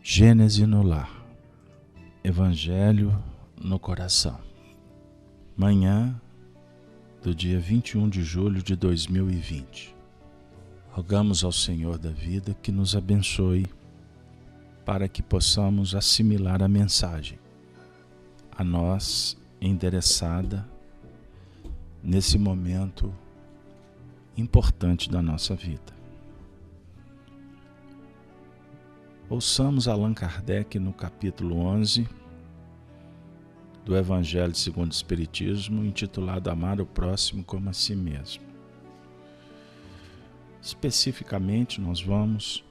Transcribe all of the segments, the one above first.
Gênese no lar, Evangelho no coração. Manhã do dia 21 de julho de 2020. Rogamos ao Senhor da vida que nos abençoe para que possamos assimilar a mensagem a nós endereçada nesse momento importante da nossa vida. Ouçamos Allan Kardec no capítulo 11 do Evangelho segundo o Espiritismo, intitulado Amar o Próximo como a Si Mesmo. Especificamente, nós vamos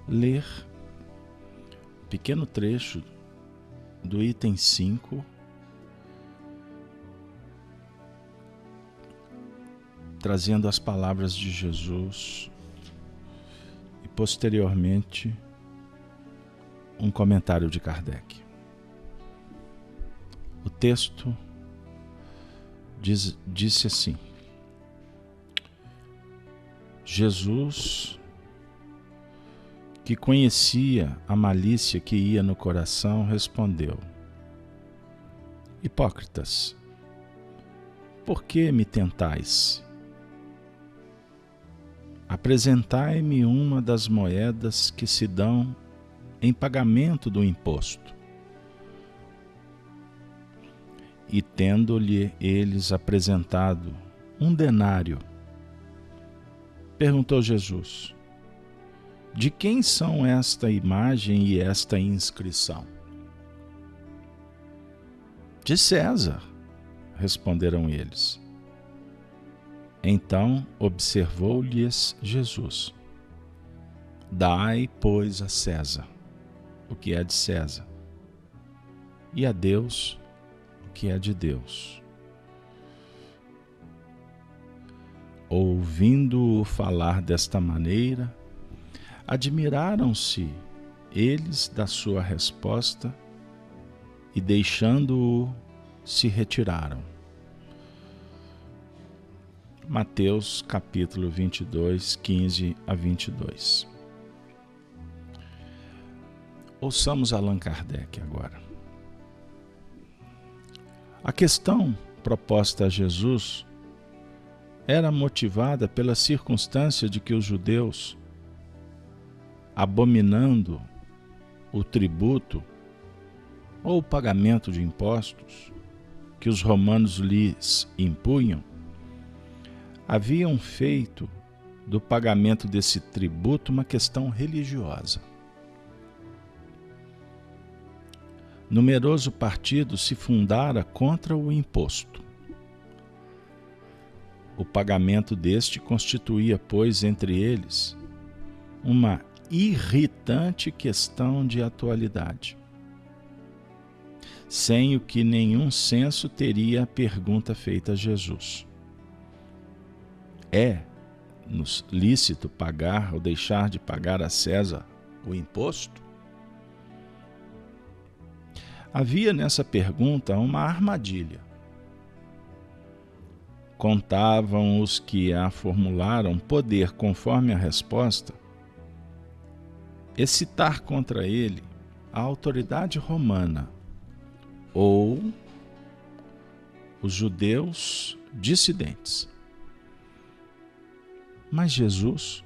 ler um pequeno trecho do item 5, trazendo as palavras de Jesus e, posteriormente, um comentário de Kardec. O texto disse assim: Jesus, que conhecia a malícia que ia no coração, respondeu: Hipócritas, por que me tentais? Apresentai-me uma das moedas que se dão em pagamento do imposto. E tendo-lhe eles apresentado um denário, perguntou Jesus: de quem são esta imagem e esta inscrição? De César, responderam eles. Então observou-lhes Jesus: dai, pois, a César o que é de César, e a Deus o que é de Deus. Ouvindo-o falar desta maneira, admiraram-se eles da sua resposta e, deixando-o, se retiraram. Mateus capítulo 22, 15 a 22. Ouçamos Allan Kardec agora. A questão proposta a Jesus era motivada pela circunstância de que os judeus, abominando o tributo ou o pagamento de impostos que os romanos lhes impunham, haviam feito do pagamento desse tributo uma questão religiosa. Numeroso partido se fundara contra o imposto. O pagamento deste constituía, pois, entre eles, uma irritante questão de atualidade, sem o que nenhum senso teria a pergunta feita a Jesus: é-nos lícito pagar ou deixar de pagar a César o imposto? Havia nessa pergunta uma armadilha. Contavam os que a formularam poder, conforme a resposta, excitar contra ele a autoridade romana ou os judeus dissidentes. Mas Jesus,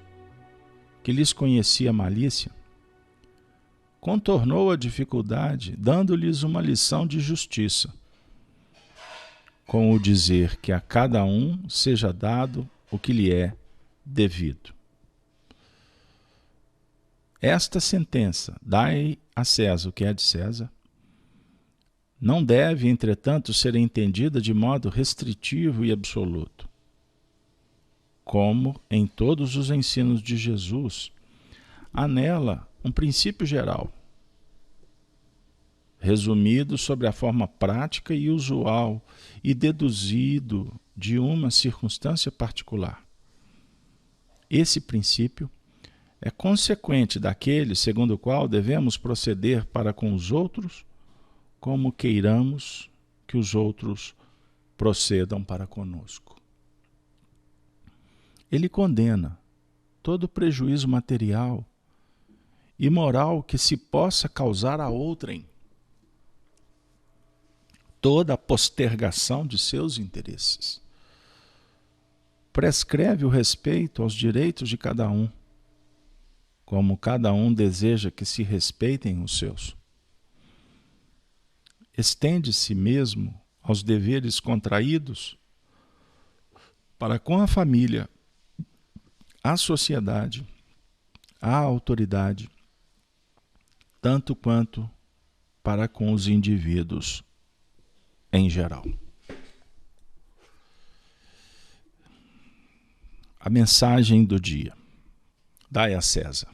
que lhes conhecia a malícia, contornou a dificuldade, dando-lhes uma lição de justiça, com o dizer que a cada um seja dado o que lhe é devido. Esta sentença, dai a César o que é de César, não deve, entretanto, ser entendida de modo restritivo e absoluto. Como em todos os ensinos de Jesus, há nela um princípio geral, resumido sobre a forma prática e usual e deduzido de uma circunstância particular. Esse princípio é consequente daquele segundo o qual devemos proceder para com os outros, como queiramos que os outros procedam para conosco. Ele condena todo prejuízo material e moral que se possa causar a outrem. Toda a postergação de seus interesses. Prescreve o respeito aos direitos de cada um, como cada um deseja que se respeitem os seus. Estende-se mesmo aos deveres contraídos para com a família, a sociedade, a autoridade, tanto quanto para com os indivíduos em geral. A mensagem do dia. Dai a César.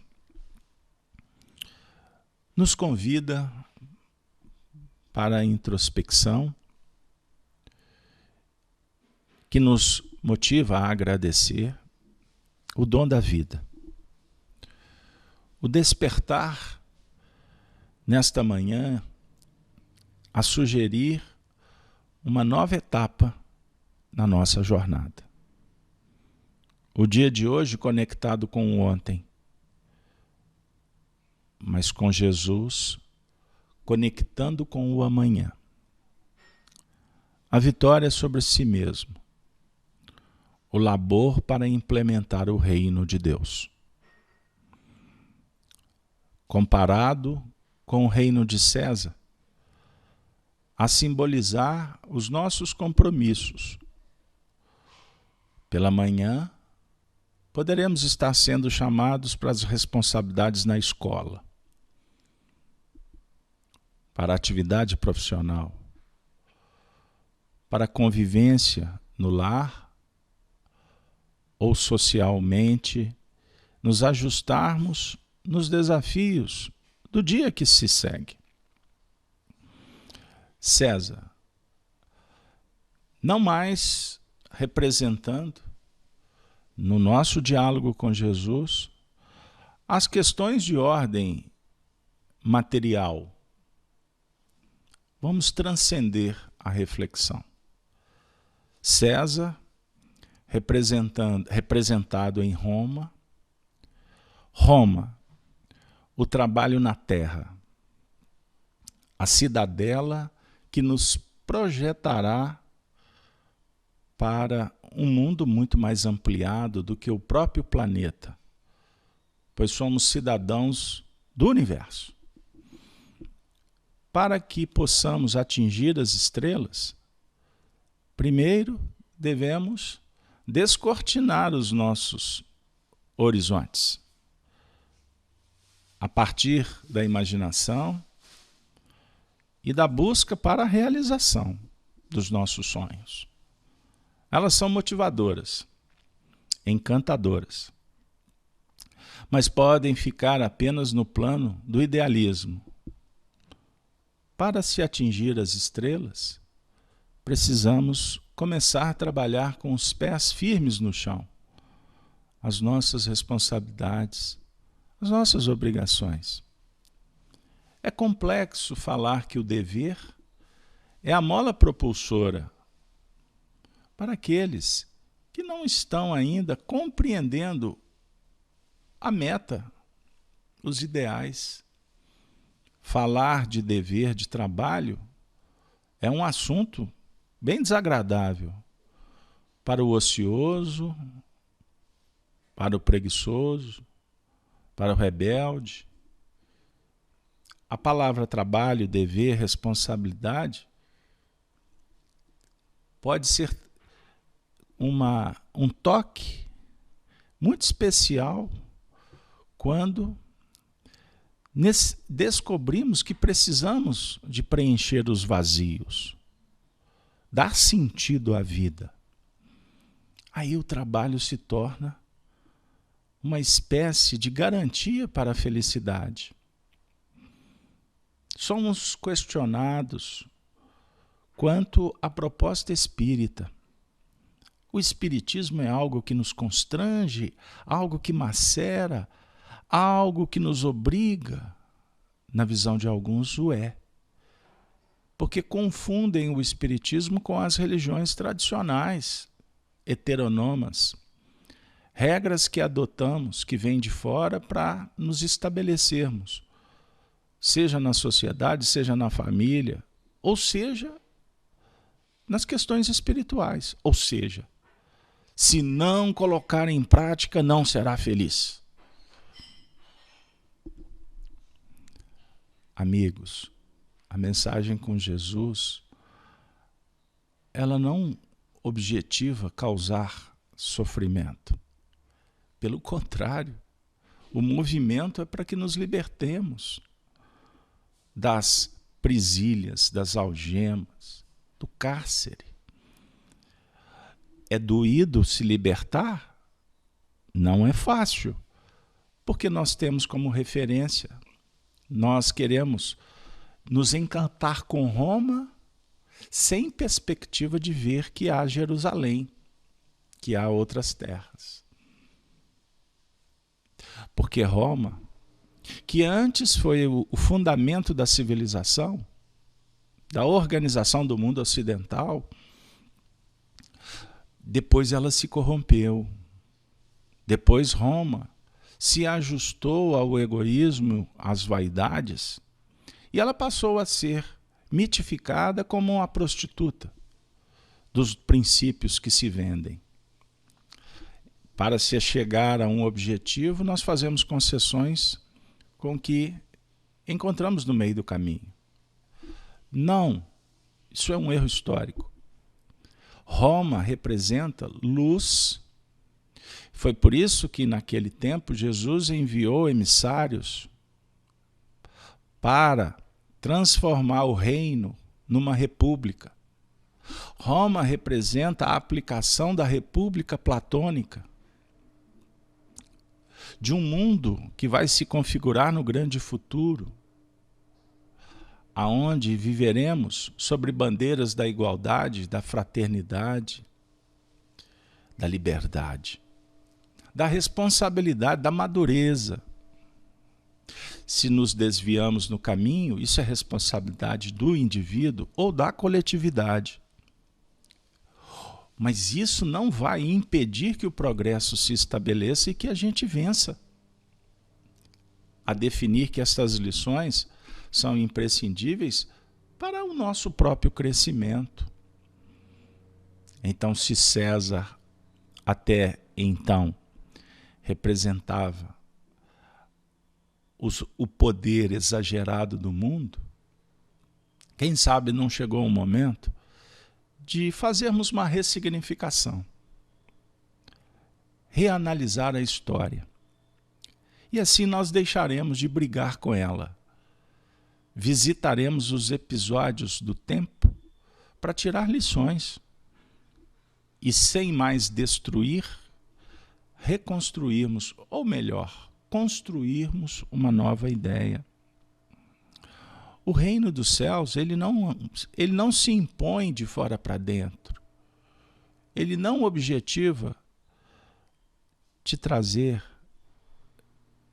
Nos convida para a introspecção, que nos motiva a agradecer o dom da vida. O despertar nesta manhã a sugerir uma nova etapa na nossa jornada. O dia de hoje conectado com o ontem, mas com Jesus conectando com o amanhã. A vitória sobre si mesmo. O labor para implementar o reino de Deus. Comparado com o reino de César, a simbolizar os nossos compromissos. Pela manhã, poderemos estar sendo chamados para as responsabilidades na escola, para a atividade profissional, para a convivência no lar ou socialmente, nos ajustarmos nos desafios do dia que se segue. César, não mais representando, no nosso diálogo com Jesus, as questões de ordem material. Vamos transcender a reflexão. César, representado em Roma. Roma, o trabalho na terra. A cidadela que nos projetará para um mundo muito mais ampliado do que o próprio planeta, pois somos cidadãos do universo. Para que possamos atingir as estrelas, primeiro devemos descortinar os nossos horizontes. A partir da imaginação e da busca para a realização dos nossos sonhos. Elas são motivadoras, encantadoras, mas podem ficar apenas no plano do idealismo. Para se atingir as estrelas, precisamos começar a trabalhar com os pés firmes no chão, as nossas responsabilidades, as nossas obrigações. É complexo falar que o dever é a mola propulsora para aqueles que não estão ainda compreendendo a meta, os ideais. Falar de dever de trabalho é um assunto bem desagradável para o ocioso, para o preguiçoso, para o rebelde. A palavra trabalho, dever, responsabilidade pode ser um toque muito especial quando descobrimos que precisamos de preencher os vazios, dar sentido à vida. Aí o trabalho se torna uma espécie de garantia para a felicidade. Somos questionados quanto à proposta espírita. O espiritismo é algo que nos constrange, algo que macera, algo que nos obriga. Na visão de alguns, o é. Porque confundem o espiritismo com as religiões tradicionais, heteronômas, regras que adotamos, que vêm de fora para nos estabelecermos, seja na sociedade, seja na família, ou seja nas questões espirituais. Ou seja, se não colocar em prática, não será feliz. Amigos, a mensagem com Jesus, ela não objetiva causar sofrimento. Pelo contrário, o movimento é para que nos libertemos das presilhas, das algemas, do cárcere. É doído se libertar? Não é fácil, porque nós temos como referência, nós queremos nos encantar com Roma sem perspectiva de ver que há Jerusalém, que há outras terras. Porque Roma, que antes foi o fundamento da civilização, da organização do mundo ocidental, depois ela se corrompeu. Depois Roma se ajustou ao egoísmo, às vaidades, e ela passou a ser mitificada como uma prostituta dos princípios que se vendem. Para se chegar a um objetivo, nós fazemos concessões com o que encontramos no meio do caminho. Não, isso é um erro histórico. Roma representa luz. Foi por isso que naquele tempo Jesus enviou emissários para transformar o reino numa república. Roma representa a aplicação da república platônica, de um mundo que vai se configurar no grande futuro, aonde viveremos sobre bandeiras da igualdade, da fraternidade, da liberdade, da responsabilidade, da madureza. Se nos desviamos no caminho, isso é responsabilidade do indivíduo ou da coletividade. Mas isso não vai impedir que o progresso se estabeleça e que a gente vença. A definir que estas lições são imprescindíveis para o nosso próprio crescimento. Então, se César até então representava o poder exagerado do mundo, quem sabe não chegou um momento de fazermos uma ressignificação, reanalisar a história. E assim nós deixaremos de brigar com ela. Visitaremos os episódios do tempo para tirar lições e, sem mais destruir, reconstruirmos, ou melhor, construirmos uma nova ideia. O reino dos céus, ele não se impõe de fora para dentro. Ele não objetiva te trazer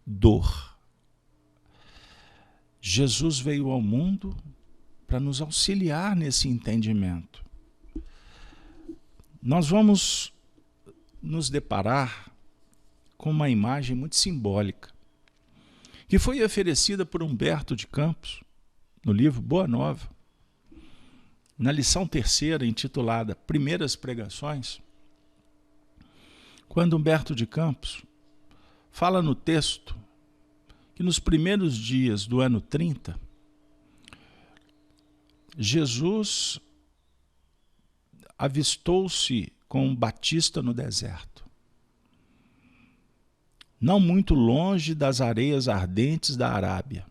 dor. Jesus veio ao mundo para nos auxiliar nesse entendimento. Nós vamos nos deparar com uma imagem muito simbólica, que foi oferecida por Humberto de Campos, no livro Boa Nova, na lição 3ª, intitulada Primeiras Pregações, quando Humberto de Campos fala no texto que nos primeiros dias do ano 30, Jesus avistou-se com Batista no deserto, não muito longe das areias ardentes da Arábia.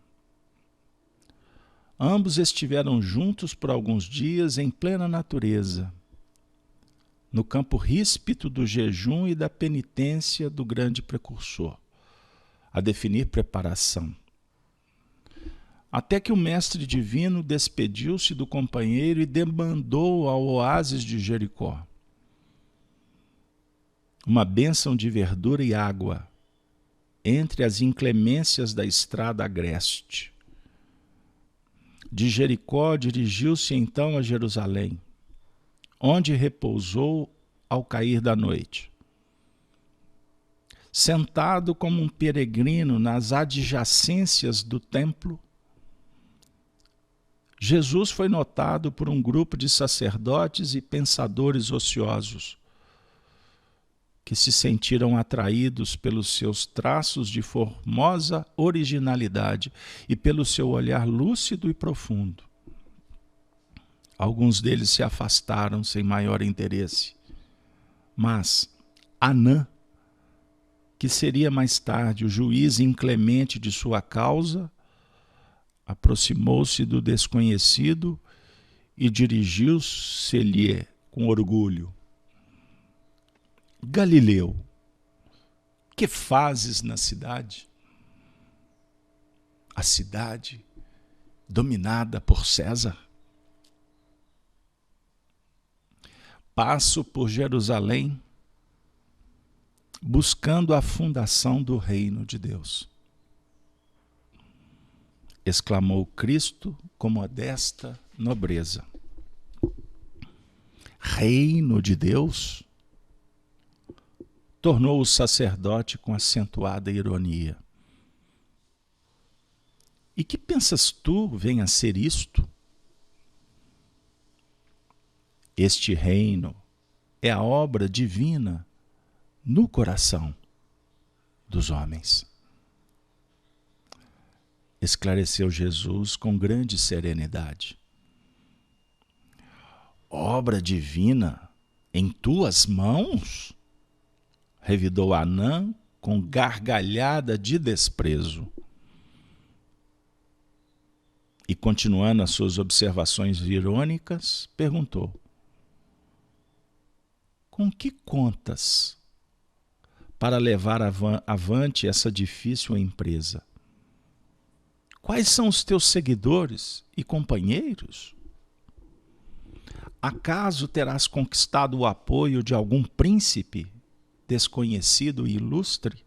Ambos estiveram juntos por alguns dias em plena natureza, no campo ríspido do jejum e da penitência do grande precursor, a definir preparação. Até que o mestre divino despediu-se do companheiro e demandou ao oásis de Jericó uma bênção de verdura e água entre as inclemências da estrada agreste. De Jericó dirigiu-se então a Jerusalém, onde repousou ao cair da noite. sentado como um peregrino nas adjacências do templo, Jesus foi notado por um grupo de sacerdotes e pensadores ociosos que se sentiram atraídos pelos seus traços de formosa originalidade e pelo seu olhar lúcido e profundo. Alguns deles se afastaram sem maior interesse, mas Anã, que seria mais tarde o juiz inclemente de sua causa, aproximou-se do desconhecido e dirigiu-se-lhe com orgulho. Galileu, que fazes na cidade? A cidade dominada por César? Passo por Jerusalém buscando a fundação do reino de Deus. Exclamou Cristo com modesta nobreza. Reino de Deus? Tornou o sacerdote com acentuada ironia. E que pensas tu venha a ser isto? Este reino é a obra divina no coração dos homens. Esclareceu Jesus com grande serenidade. Obra divina em tuas mãos? Revidou Anã com gargalhada de desprezo. E, continuando as suas observações irônicas, perguntou: com que contas para levar avante essa difícil empresa? Quais são os teus seguidores e companheiros? Acaso terás conquistado o apoio de algum príncipe desconhecido e ilustre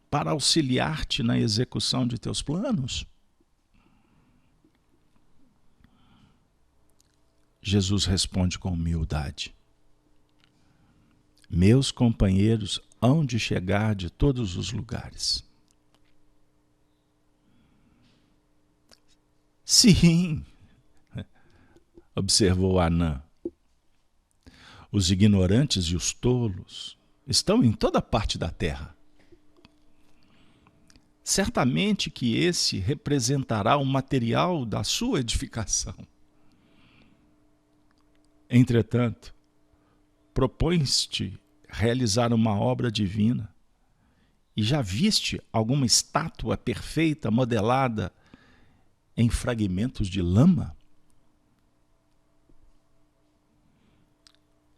para auxiliar-te na execução de teus planos? Jesus responde com humildade: meus companheiros hão de chegar de todos os lugares. Sim, observou Anã, os ignorantes e os tolos estão em toda parte da terra. Certamente que esse representará o material da sua edificação. Entretanto, propões-te realizar uma obra divina e já viste alguma estátua perfeita modelada em fragmentos de lama?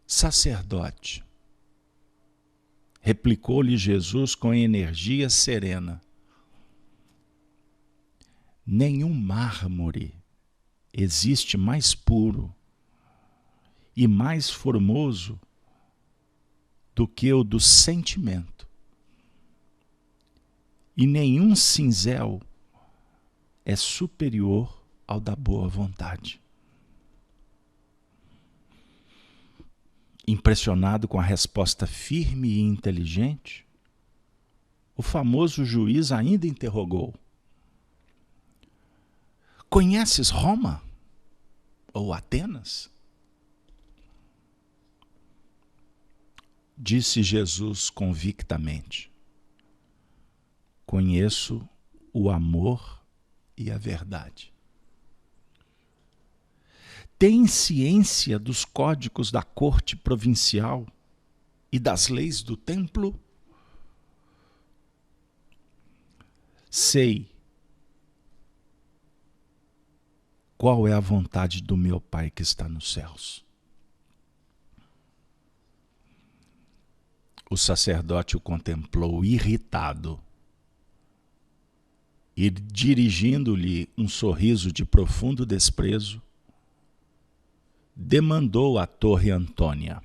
Sacerdote, replicou-lhe Jesus com energia serena, nenhum mármore existe mais puro e mais formoso do que o do sentimento, e nenhum cinzel é superior ao da boa vontade. Impressionado com a resposta firme e inteligente, o famoso juiz ainda interrogou: conheces Roma ou Atenas? Disse Jesus convictamente: conheço o amor e a verdade. Tem ciência dos códigos da corte provincial e das leis do templo? Sei qual é a vontade do meu Pai que está nos céus. O sacerdote o contemplou irritado e, dirigindo-lhe um sorriso de profundo desprezo, demandou a Torre Antônia,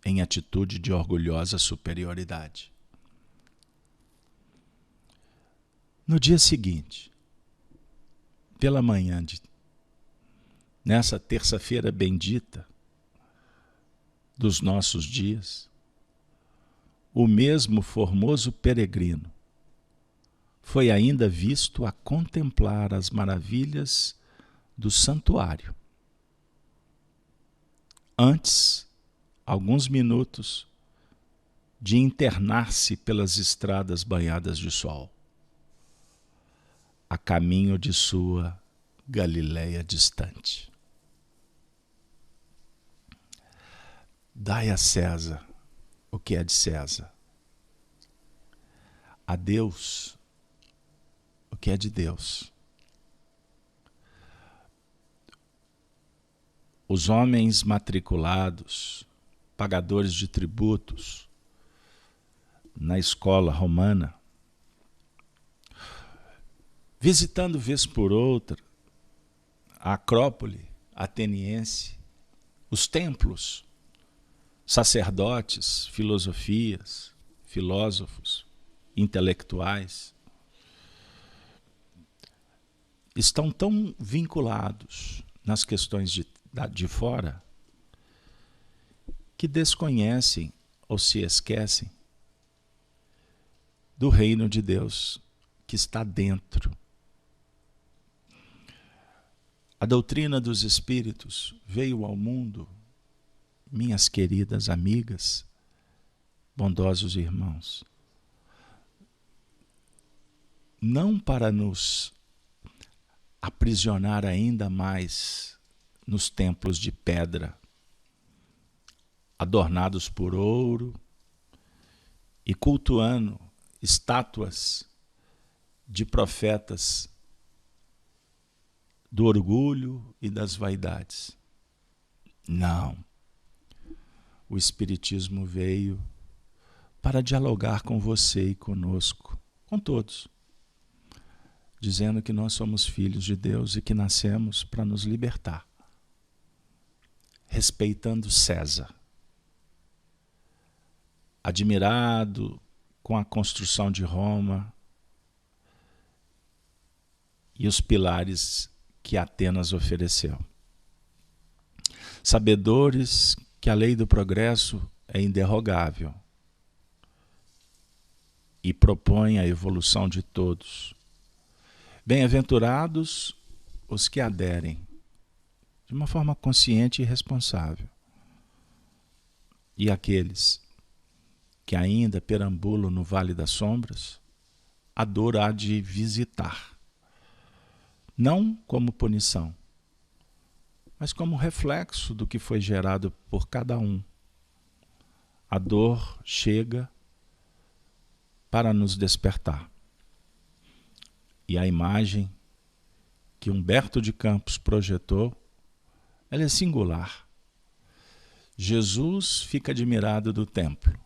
em atitude de orgulhosa superioridade. No dia seguinte, pela manhã, nessa terça-feira bendita dos nossos dias, o mesmo formoso peregrino foi ainda visto a contemplar as maravilhas do santuário. Antes, alguns minutos, de internar-se pelas estradas banhadas de sol, a caminho de sua Galileia distante. Dai a César o que é de César, a Deus o que é de Deus. Os homens matriculados, pagadores de tributos, na escola romana, visitando vez por outra a Acrópole ateniense, os templos, sacerdotes, filosofias, filósofos, intelectuais, estão tão vinculados nas questões de fora que desconhecem ou se esquecem do reino de Deus que está dentro. A doutrina dos Espíritos veio ao mundo, minhas queridas amigas, bondosos irmãos, não para nos aprisionar ainda mais nos templos de pedra, adornados por ouro e cultuando estátuas de profetas do orgulho e das vaidades. Não. O Espiritismo veio para dialogar com você e conosco, com todos, dizendo que nós somos filhos de Deus e que nascemos para nos libertar, respeitando César. Admirado com a construção de Roma e os pilares que Atenas ofereceu. Sabedores que a lei do progresso é inderrogável e propõe a evolução de todos. Bem-aventurados os que aderem de uma forma consciente e responsável. E aqueles que ainda perambulam no Vale das Sombras, a dor há de visitar. Não como punição, mas como reflexo do que foi gerado por cada um. A dor chega para nos despertar. E a imagem que Humberto de Campos projetou, ela é singular. Jesus fica admirado do templo.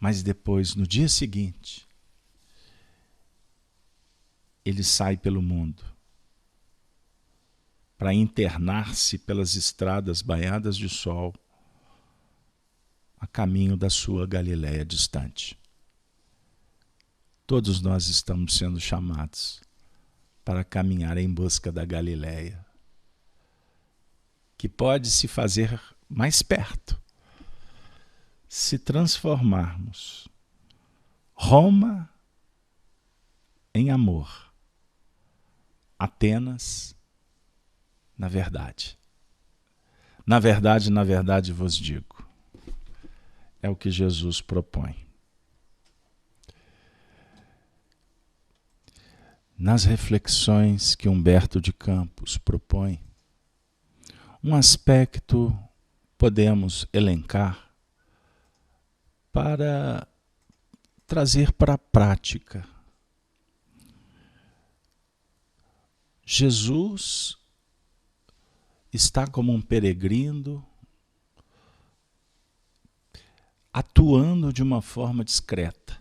Mas depois, no dia seguinte, ele sai pelo mundo para internar-se pelas estradas banhadas de sol a caminho da sua Galileia distante. Todos nós estamos sendo chamados para caminhar em busca da Galileia, que pode se fazer mais perto se transformarmos Roma em amor, Atenas na verdade. Na verdade vos digo. É o que Jesus propõe. Nas reflexões que Humberto de Campos propõe, um aspecto podemos elencar para trazer para a prática. Jesus está como um peregrino, atuando de uma forma discreta.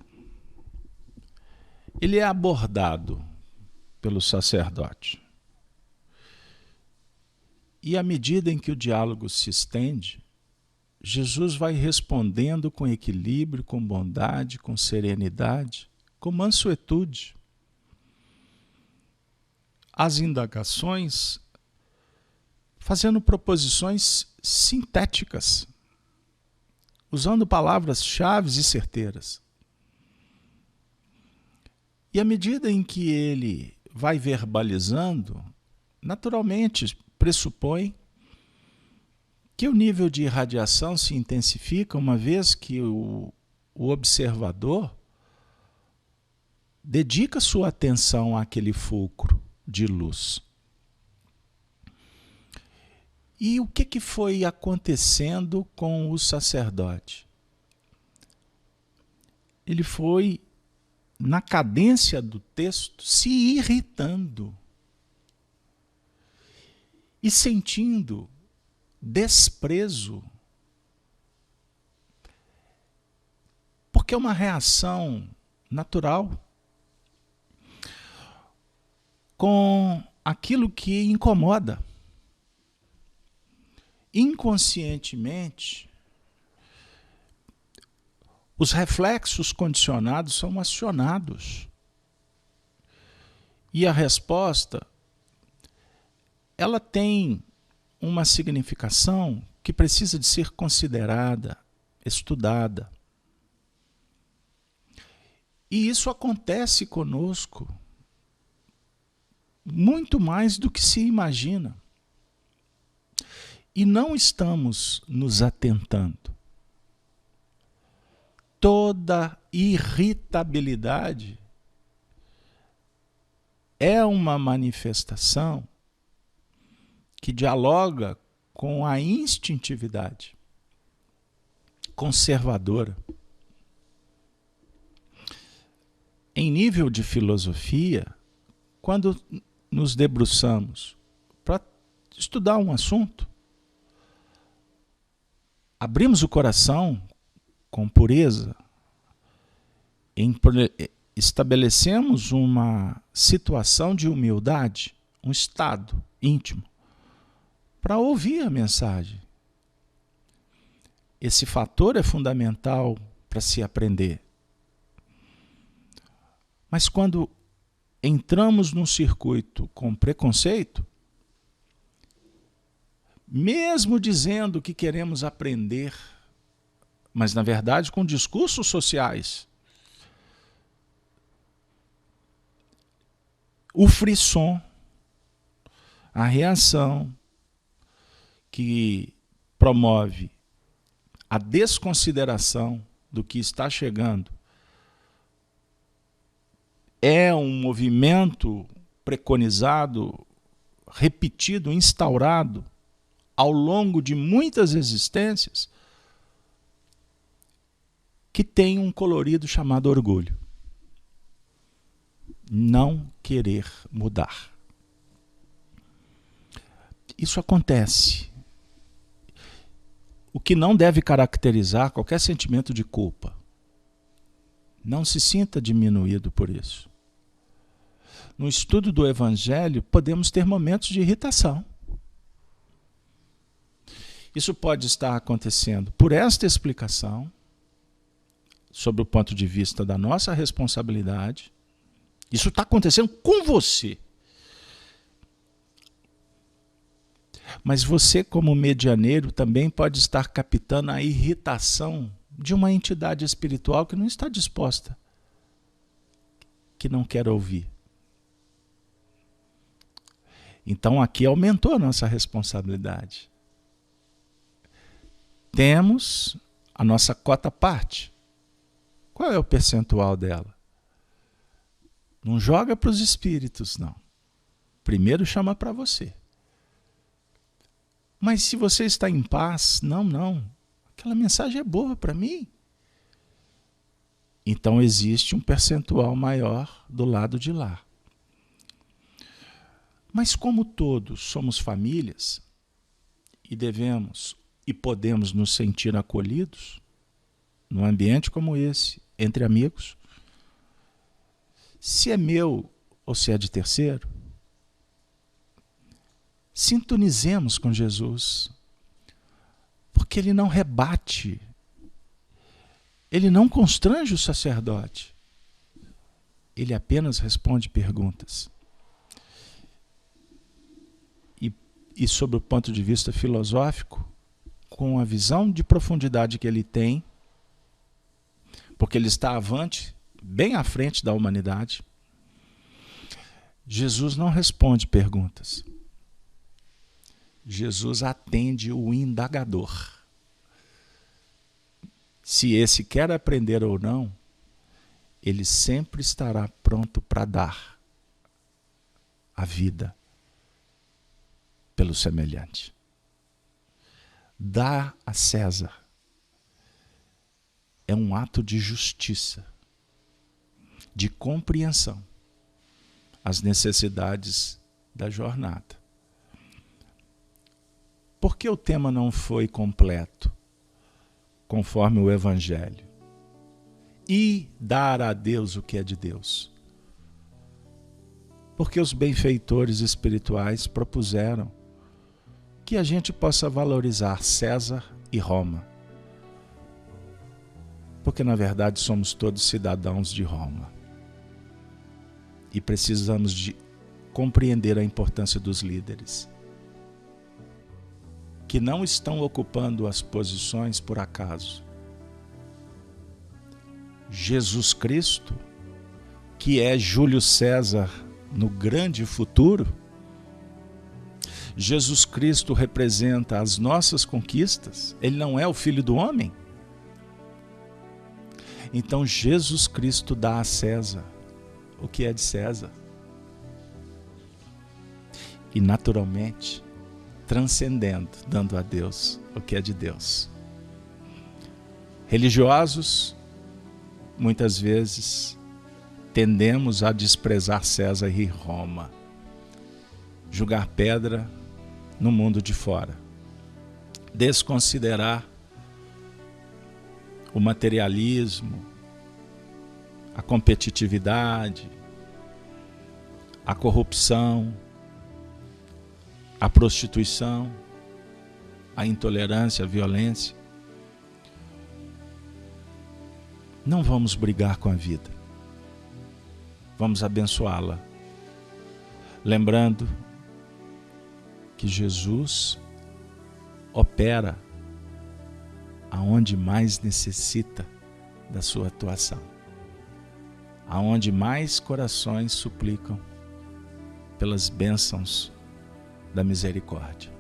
Ele é abordado pelo sacerdote. E à medida em que o diálogo se estende, Jesus vai respondendo com equilíbrio, com bondade, com serenidade, com mansuetude. As indagações, fazendo proposições sintéticas, usando palavras-chave e certeiras. E à medida em que ele vai verbalizando, naturalmente pressupõe que o nível de irradiação se intensifica, uma vez que o observador dedica sua atenção àquele fulcro de luz. E o que foi acontecendo com o sacerdote? Ele foi, na cadência do texto, se irritando e sentindo desprezo, porque é uma reação natural com aquilo que incomoda. Inconscientemente, os reflexos condicionados são acionados. E a resposta, ela tem uma significação que precisa de ser considerada, estudada. E isso acontece conosco muito mais do que se imagina. E não estamos nos atentando. Toda irritabilidade é uma manifestação que dialoga com a instintividade conservadora. Em nível de filosofia, quando nos debruçamos para estudar um assunto, abrimos o coração com pureza, estabelecemos uma situação de humildade, um estado íntimo, para ouvir a mensagem. Esse fator é fundamental para se aprender. Mas quando entramos num circuito com preconceito, mesmo dizendo que queremos aprender, mas na verdade com discursos sociais, o frisson, a reação que promove a desconsideração do que está chegando, é um movimento preconizado, repetido, instaurado ao longo de muitas existências, que tem um colorido chamado orgulho. Não querer mudar. Isso acontece. O que não deve caracterizar qualquer sentimento de culpa. Não se sinta diminuído por isso. No estudo do Evangelho, podemos ter momentos de irritação. Isso pode estar acontecendo por esta explicação, sob o ponto de vista da nossa responsabilidade. Isso está acontecendo com você. Mas você, como medianeiro, também pode estar captando a irritação de uma entidade espiritual que não está disposta, que não quer ouvir. Então aqui aumentou a nossa responsabilidade. Temos a nossa cota parte. Qual é o percentual dela? Não joga para os espíritos, não. Primeiro chama para você. Mas se você está em paz, não. Aquela mensagem é boa para mim. Então existe um percentual maior do lado de lá. Mas como todos somos famílias e devemos e podemos nos sentir acolhidos num ambiente como esse, entre amigos, se é meu ou se é de terceiro, sintonizemos com Jesus, porque ele não rebate, ele não constrange o sacerdote, ele apenas responde perguntas. E sob o ponto de vista filosófico, com a visão de profundidade que ele tem, porque ele está avante, bem à frente da humanidade, Jesus não responde perguntas. Jesus atende o indagador. Se esse quer aprender ou não, ele sempre estará pronto para dar a vida pelo semelhante. Dar a César é um ato de justiça, de compreensão às necessidades da jornada. Por que o tema não foi completo, conforme o Evangelho? E dar a Deus o que é de Deus. Porque os benfeitores espirituais propuseram que a gente possa valorizar César e Roma. Porque, na verdade, somos todos cidadãos de Roma. E precisamos de compreender a importância dos líderes, que não estão ocupando as posições por acaso. Jesus Cristo, que é Júlio César no grande futuro, Jesus Cristo representa as nossas conquistas, ele não é o Filho do Homem. Então Jesus Cristo dá a César o que é de César. E naturalmente, transcendendo, dando a Deus o que é de Deus. Religiosos, muitas vezes, tendemos a desprezar César e Roma, jogar pedra no mundo de fora, desconsiderar o materialismo, a competitividade, a corrupção, a prostituição, a intolerância, a violência. Não vamos brigar com a vida. Vamos abençoá-la. Lembrando que Jesus opera aonde mais necessita da sua atuação, aonde mais corações suplicam pelas bênçãos da misericórdia,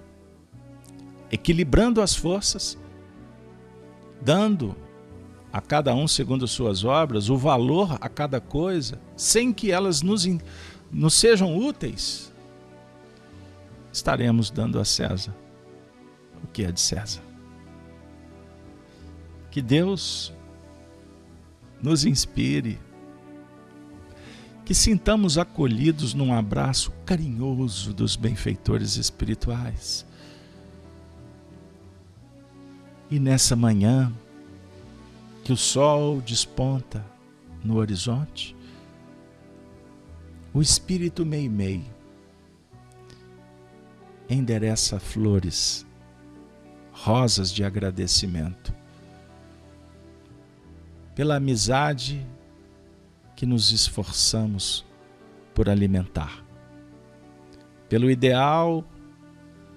equilibrando as forças, dando a cada um segundo suas obras o valor a cada coisa, sem que elas nos sejam úteis. Estaremos dando a César o que é de César. Que Deus nos inspire, que sintamos acolhidos num abraço carinhoso dos benfeitores espirituais. E nessa manhã, que o sol desponta no horizonte, o Espírito Meimei endereça flores, rosas de agradecimento, pela amizade que nos esforçamos por alimentar, pelo ideal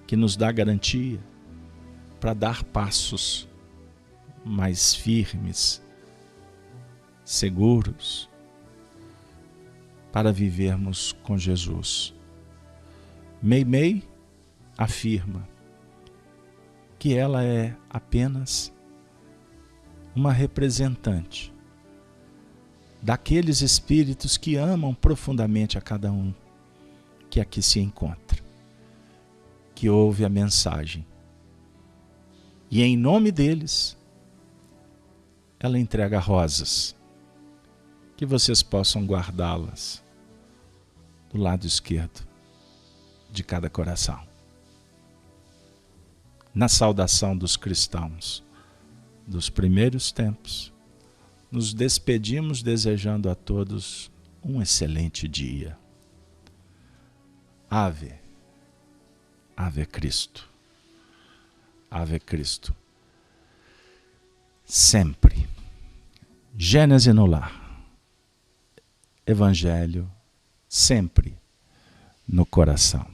que nos dá garantia para dar passos mais firmes, seguros, para vivermos com Jesus. Meimei afirma que ela é apenas uma representante daqueles espíritos que amam profundamente a cada um que aqui se encontra, que ouve a mensagem. E em nome deles, ela entrega rosas, que vocês possam guardá-las do lado esquerdo de cada coração. Na saudação dos cristãos dos primeiros tempos, nos despedimos desejando a todos um excelente dia. Ave, Ave Cristo, Ave Cristo. Sempre. Gênese no lar. Evangelho sempre no coração.